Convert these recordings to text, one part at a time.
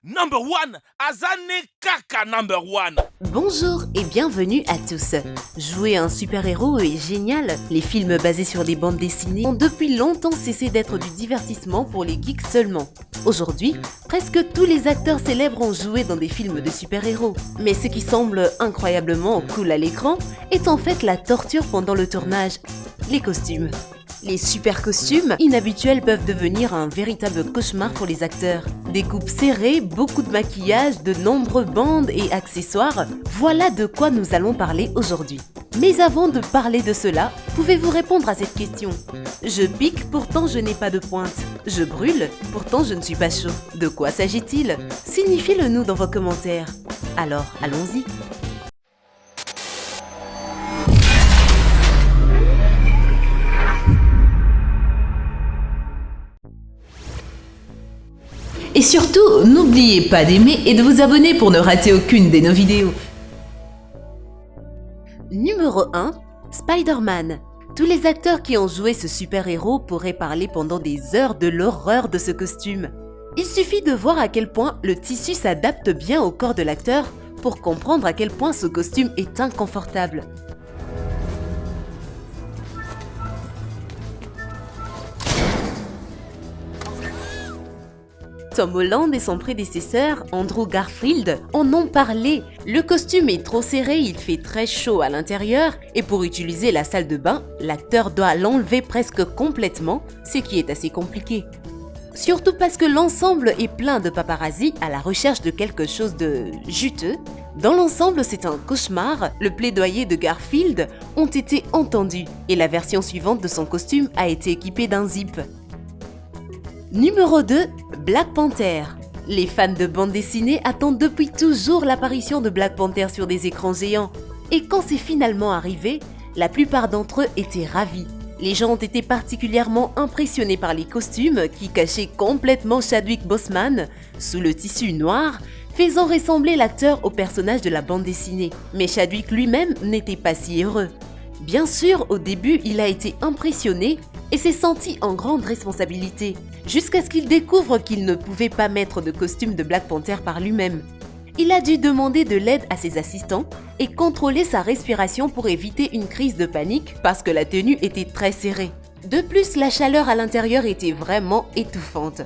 Number one, Azane Kaka number one. Bonjour et bienvenue à tous. Jouer un super-héros est génial. Les films basés sur des bandes dessinées ont depuis longtemps cessé d'être du divertissement pour les geeks seulement. Aujourd'hui, presque tous les acteurs célèbres ont joué dans des films de super-héros. Mais ce qui semble incroyablement cool à l'écran est en fait la torture pendant le tournage. Les costumes. Les super costumes inhabituels peuvent devenir un véritable cauchemar pour les acteurs. Des coupes serrées, beaucoup de maquillage, de nombreuses bandes et accessoires, voilà de quoi nous allons parler aujourd'hui. Mais avant de parler de cela, pouvez-vous répondre à cette question? Je pique, pourtant je n'ai pas de pointe. Je brûle, pourtant je ne suis pas chaud. De quoi s'agit-il? Signifiez-le nous dans vos commentaires. Alors, allons-y. Et surtout, n'oubliez pas d'aimer et de vous abonner pour ne rater aucune de nos vidéos. Numéro 1. Spider-Man. Tous les acteurs qui ont joué ce super-héros pourraient parler pendant des heures de l'horreur de ce costume. Il suffit de voir à quel point le tissu s'adapte bien au corps de l'acteur pour comprendre à quel point ce costume est inconfortable. Tom Holland et son prédécesseur, Andrew Garfield, en ont parlé. Le costume est trop serré, il fait très chaud à l'intérieur et pour utiliser la salle de bain, l'acteur doit l'enlever presque complètement, ce qui est assez compliqué. Surtout parce que l'ensemble est plein de paparazzi à la recherche de quelque chose de juteux. Dans l'ensemble, c'est un cauchemar, le plaidoyer de Garfield ont été entendus et la version suivante de son costume a été équipée d'un zip. Numéro 2. Black Panther. Les fans de bande dessinée attendent depuis toujours l'apparition de Black Panther sur des écrans géants. Et quand c'est finalement arrivé, la plupart d'entre eux étaient ravis. Les gens ont été particulièrement impressionnés par les costumes qui cachaient complètement Chadwick Boseman sous le tissu noir, faisant ressembler l'acteur au personnage de la bande dessinée. Mais Chadwick lui-même n'était pas si heureux. Bien sûr, au début, il a été impressionné et s'est senti en grande responsabilité, jusqu'à ce qu'il découvre qu'il ne pouvait pas mettre de costume de Black Panther par lui-même. Il a dû demander de l'aide à ses assistants et contrôler sa respiration pour éviter une crise de panique parce que la tenue était très serrée. De plus, la chaleur à l'intérieur était vraiment étouffante.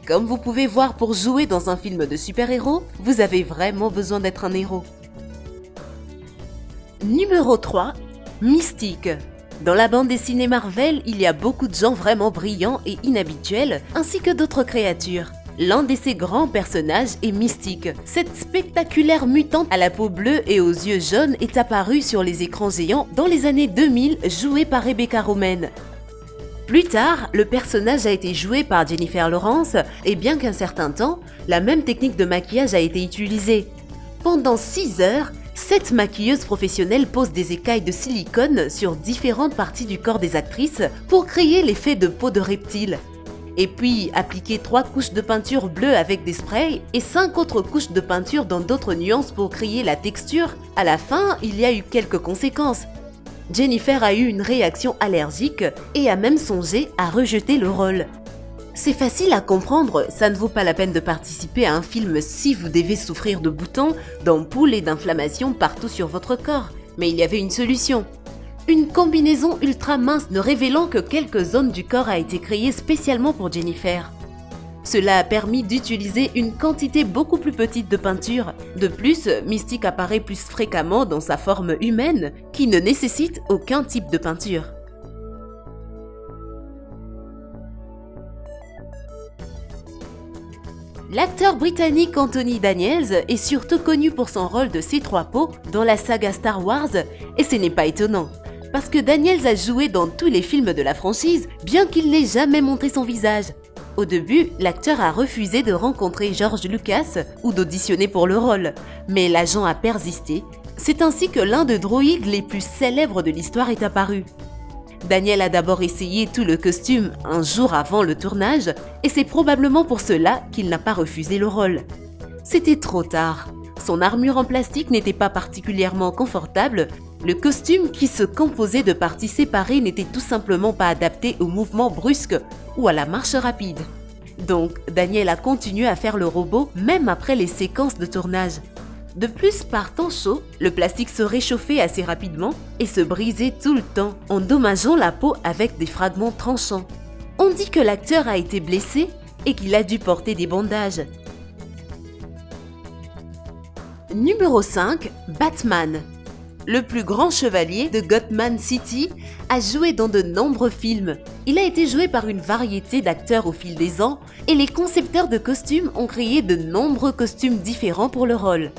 Comme vous pouvez voir, pour jouer dans un film de super-héros, vous avez vraiment besoin d'être un héros. Numéro 3. Mystique. Dans la bande dessinée Marvel, il y a beaucoup de gens vraiment brillants et inhabituels, ainsi que d'autres créatures. L'un de ces grands personnages est Mystique. Cette spectaculaire mutante à la peau bleue et aux yeux jaunes est apparue sur les écrans géants dans les années 2000, jouée par Rebecca Romijn. Plus tard, le personnage a été joué par Jennifer Lawrence et bien qu'un certain temps, la même technique de maquillage a été utilisée. Pendant 6 heures, 7 maquilleuses professionnelles posent des écailles de silicone sur différentes parties du corps des actrices pour créer l'effet de peau de reptile. Et puis, appliquer 3 couches de peinture bleue avec des sprays et 5 autres couches de peinture dans d'autres nuances pour créer la texture, à la fin, il y a eu quelques conséquences. Jennifer a eu une réaction allergique et a même songé à rejeter le rôle. C'est facile à comprendre, ça ne vaut pas la peine de participer à un film si vous devez souffrir de boutons, d'ampoules et d'inflammations partout sur votre corps. Mais il y avait une solution. Une combinaison ultra mince ne révélant que quelques zones du corps a été créée spécialement pour Jennifer. Cela a permis d'utiliser une quantité beaucoup plus petite de peinture. De plus, Mystique apparaît plus fréquemment dans sa forme humaine, qui ne nécessite aucun type de peinture. L'acteur britannique Anthony Daniels est surtout connu pour son rôle de C-3PO dans la saga Star Wars, et ce n'est pas étonnant, parce que Daniels a joué dans tous les films de la franchise, bien qu'il n'ait jamais montré son visage. Au début, l'acteur a refusé de rencontrer George Lucas ou d'auditionner pour le rôle, mais l'agent a persisté. C'est ainsi que l'un des droïdes les plus célèbres de l'histoire est apparu. Daniel a d'abord essayé tout le costume un jour avant le tournage et c'est probablement pour cela qu'il n'a pas refusé le rôle. C'était trop tard. Son armure en plastique n'était pas particulièrement confortable, le costume qui se composait de parties séparées n'était tout simplement pas adapté aux mouvements brusques ou à la marche rapide. Donc, Daniel a continué à faire le robot même après les séquences de tournage. De plus, par temps chaud, le plastique se réchauffait assez rapidement et se brisait tout le temps, endommageant la peau avec des fragments tranchants. On dit que l'acteur a été blessé et qu'il a dû porter des bandages. Numéro 5, Batman. Le plus grand chevalier de Gotham City a joué dans de nombreux films. Il a été joué par une variété d'acteurs au fil des ans et les concepteurs de costumes ont créé de nombreux costumes différents pour le rôle.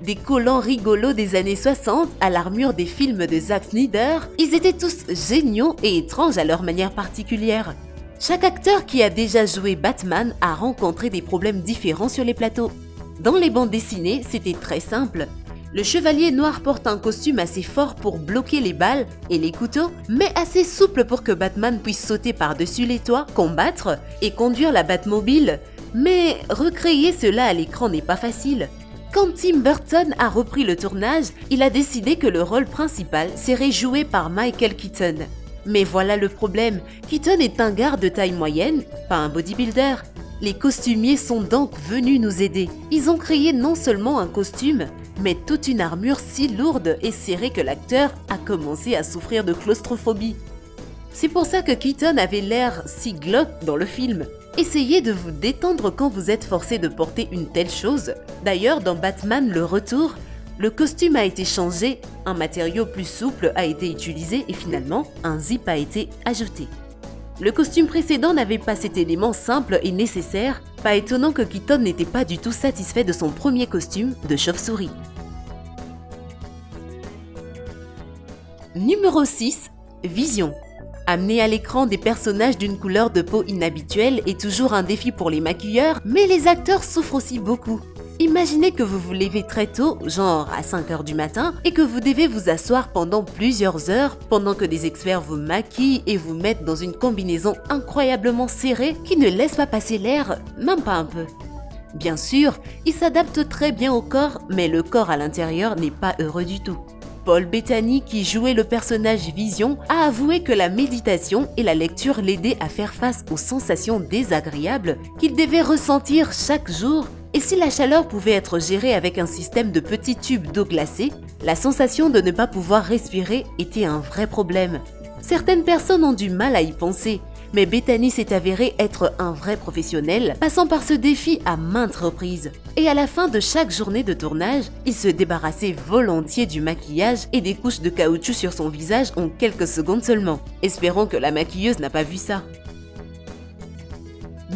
Des collants rigolos des années 60 à l'armure des films de Zack Snyder, ils étaient tous géniaux et étranges à leur manière particulière. Chaque acteur qui a déjà joué Batman a rencontré des problèmes différents sur les plateaux. Dans les bandes dessinées, c'était très simple. Le chevalier noir porte un costume assez fort pour bloquer les balles et les couteaux, mais assez souple pour que Batman puisse sauter par-dessus les toits, combattre et conduire la Batmobile. Mais recréer cela à l'écran n'est pas facile. Quand Tim Burton a repris le tournage, il a décidé que le rôle principal serait joué par Michael Keaton. Mais voilà le problème, Keaton est un gars de taille moyenne, pas un bodybuilder. Les costumiers sont donc venus nous aider. Ils ont créé non seulement un costume, mais toute une armure si lourde et serrée que l'acteur a commencé à souffrir de claustrophobie. C'est pour ça que Keaton avait l'air si glauque dans le film. Essayez de vous détendre quand vous êtes forcé de porter une telle chose. D'ailleurs, dans Batman le Retour, le costume a été changé, un matériau plus souple a été utilisé et finalement, un zip a été ajouté. Le costume précédent n'avait pas cet élément simple et nécessaire, pas étonnant que Keaton n'était pas du tout satisfait de son premier costume de chauve-souris. Numéro 6, Vision. Amener à l'écran des personnages d'une couleur de peau inhabituelle est toujours un défi pour les maquilleurs, mais les acteurs souffrent aussi beaucoup. Imaginez que vous vous levez très tôt, genre à 5h du matin, et que vous devez vous asseoir pendant plusieurs heures, pendant que des experts vous maquillent et vous mettent dans une combinaison incroyablement serrée qui ne laisse pas passer l'air, même pas un peu. Bien sûr, il s'adapte très bien au corps, mais le corps à l'intérieur n'est pas heureux du tout. Paul Bettany, qui jouait le personnage Vision, a avoué que la méditation et la lecture l'aidaient à faire face aux sensations désagréables qu'il devait ressentir chaque jour. Et si la chaleur pouvait être gérée avec un système de petits tubes d'eau glacée, la sensation de ne pas pouvoir respirer était un vrai problème. Certaines personnes ont du mal à y penser, mais Bettany s'est avéré être un vrai professionnel, passant par ce défi à maintes reprises. Et à la fin de chaque journée de tournage, il se débarrassait volontiers du maquillage et des couches de caoutchouc sur son visage en quelques secondes seulement. Espérons que la maquilleuse n'a pas vu ça.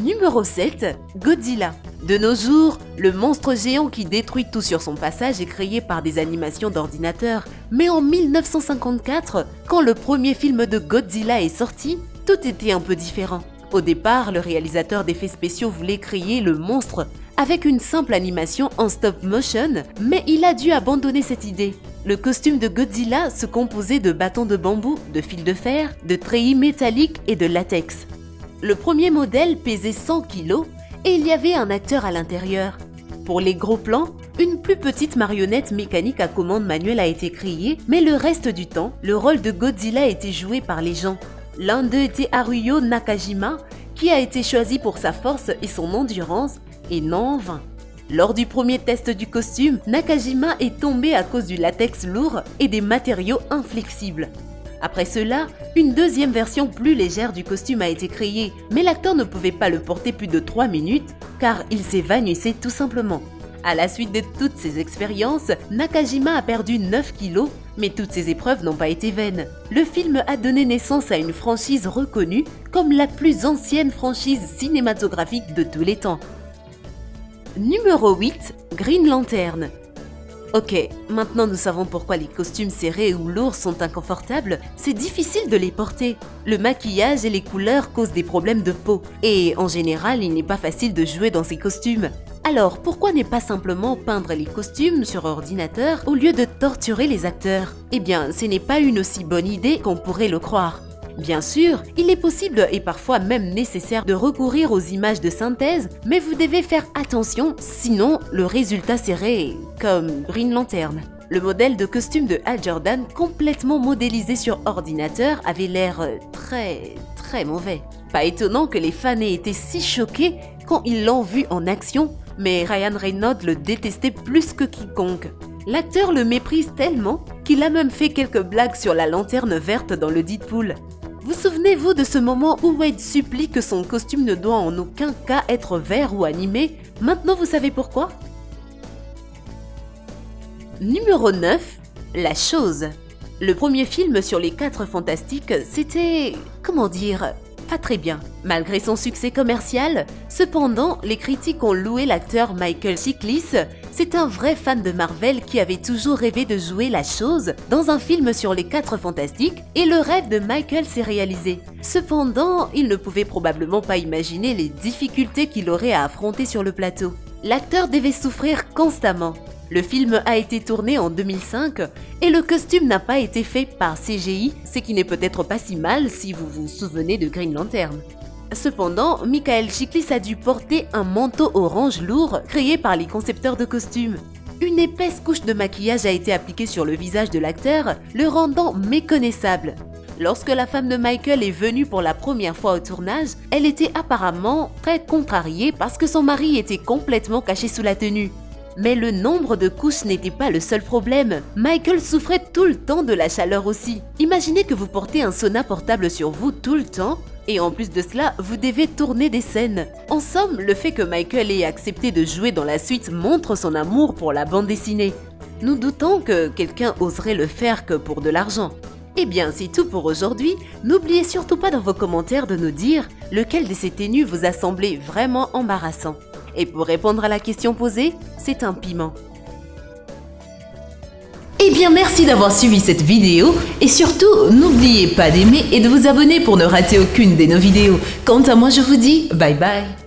Numéro 7, Godzilla. De nos jours, le monstre géant qui détruit tout sur son passage est créé par des animations d'ordinateur. Mais en 1954, quand le premier film de Godzilla est sorti, tout était un peu différent. Au départ, le réalisateur d'effets spéciaux voulait créer le monstre avec une simple animation en stop motion, mais il a dû abandonner cette idée. Le costume de Godzilla se composait de bâtons de bambou, de fils de fer, de treillis métalliques et de latex. Le premier modèle pesait 100 kg et il y avait un acteur à l'intérieur. Pour les gros plans, une plus petite marionnette mécanique à commande manuelle a été créée, mais le reste du temps, le rôle de Godzilla était joué par les gens. L'un d'eux était Haruyo Nakajima, qui a été choisi pour sa force et son endurance, et non en vain. Lors du premier test du costume, Nakajima est tombé à cause du latex lourd et des matériaux inflexibles. Après cela, une deuxième version plus légère du costume a été créée, mais l'acteur ne pouvait pas le porter plus de 3 minutes car il s'évanouissait tout simplement. À la suite de toutes ces expériences, Nakajima a perdu 9 kilos, mais toutes ces épreuves n'ont pas été vaines. Le film a donné naissance à une franchise reconnue comme la plus ancienne franchise cinématographique de tous les temps. Numéro 8, Green Lantern. Ok, maintenant nous savons pourquoi les costumes serrés ou lourds sont inconfortables, c'est difficile de les porter. Le maquillage et les couleurs causent des problèmes de peau, et en général il n'est pas facile de jouer dans ces costumes. Alors pourquoi ne pas simplement peindre les costumes sur ordinateur au lieu de torturer les acteurs? Eh bien, ce n'est pas une aussi bonne idée qu'on pourrait le croire. Bien sûr, il est possible et parfois même nécessaire de recourir aux images de synthèse, mais vous devez faire attention, sinon le résultat serait comme Green Lantern. Le modèle de costume de Hal Jordan, complètement modélisé sur ordinateur, avait l'air très mauvais. Pas étonnant que les fans aient été si choqués quand ils l'ont vu en action, mais Ryan Reynolds le détestait plus que quiconque. L'acteur le méprise tellement qu'il a même fait quelques blagues sur la lanterne verte dans le Deadpool. Vous souvenez-vous de ce moment où Wade supplie que son costume ne doit en aucun cas être vert ou animé? Maintenant vous savez pourquoi? Numéro 9. La chose. Le premier film sur les 4 fantastiques, c'était... comment dire? Pas très bien. Malgré son succès commercial, cependant, les critiques ont loué l'acteur Michael Chiklis. C'est un vrai fan de Marvel qui avait toujours rêvé de jouer la chose dans un film sur les 4 fantastiques et le rêve de Michael s'est réalisé. Cependant, il ne pouvait probablement pas imaginer les difficultés qu'il aurait à affronter sur le plateau. L'acteur devait souffrir constamment. Le film a été tourné en 2005 et le costume n'a pas été fait par CGI, ce qui n'est peut-être pas si mal si vous vous souvenez de Green Lantern. Cependant, Michael Chiklis a dû porter un manteau orange lourd créé par les concepteurs de costumes. Une épaisse couche de maquillage a été appliquée sur le visage de l'acteur, le rendant méconnaissable. Lorsque la femme de Michael est venue pour la première fois au tournage, elle était apparemment très contrariée parce que son mari était complètement caché sous la tenue. Mais le nombre de couches n'était pas le seul problème. Michael souffrait tout le temps de la chaleur aussi. Imaginez que vous portez un sauna portable sur vous tout le temps et en plus de cela, vous devez tourner des scènes. En somme, le fait que Michael ait accepté de jouer dans la suite montre son amour pour la bande dessinée. Nous doutons que quelqu'un oserait le faire que pour de l'argent. Eh bien, c'est tout pour aujourd'hui. N'oubliez surtout pas dans vos commentaires de nous dire lequel de ces tenues vous a semblé vraiment embarrassant. Et pour répondre à la question posée, c'est un piment. Eh bien, merci d'avoir suivi cette vidéo et surtout, n'oubliez pas d'aimer et de vous abonner pour ne rater aucune de nos vidéos. Quant à moi, je vous dis bye bye.